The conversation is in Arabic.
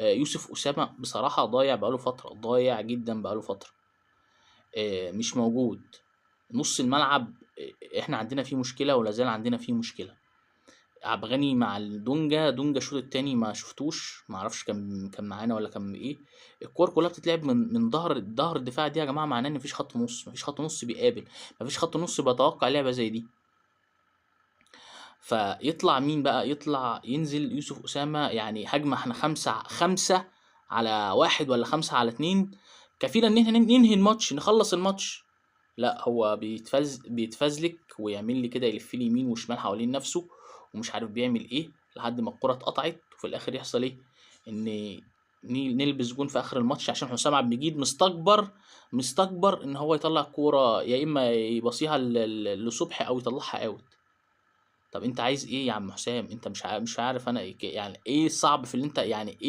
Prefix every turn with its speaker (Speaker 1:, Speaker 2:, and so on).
Speaker 1: يوسف أسامة بصراحة ضايع بقاله فترة، ضايع جدا بقاله فترة، مش موجود. نص الملعب احنا عندنا فيه مشكلة ولا زال عندنا فيه مشكلة. عبد الغني مع الدونجا، دونجا الشوط التاني ما شفتوش، ما اعرفش كان معانا ولا كان ايه. الكور كلها بتتلعب من ظهر الدفاع دي يا جماعه، معناه ان مفيش خط نص، مفيش خط نص بيقابل، مفيش خط نص بيتوقع لعبه زي دي. فيطلع مين بقى؟ يطلع ينزل يوسف اسامه، يعني هجمه احنا خمسة على واحد ولا 5 على 2، كفيله ان احنا ننهي الماتش، نخلص الماتش. لا، هو بيتفزلك ويعمل لي كده، يلف لي يمين وشمال حوالين نفسه ومش عارف بيعمل ايه، لحد ما الكرة اتقطعت، وفي الاخر يحصل ايه؟ ان نلبس جون في اخر الماتش، عشان حسام عبد المجيد مستكبر ان هو يطلع كورة، يا اما يبصيها لصبحي او يطلعها اوت. طب انت عايز ايه يا عم حسام؟ انت مش عارف انا إيه يعني ايه الصعب في اللي انت يعني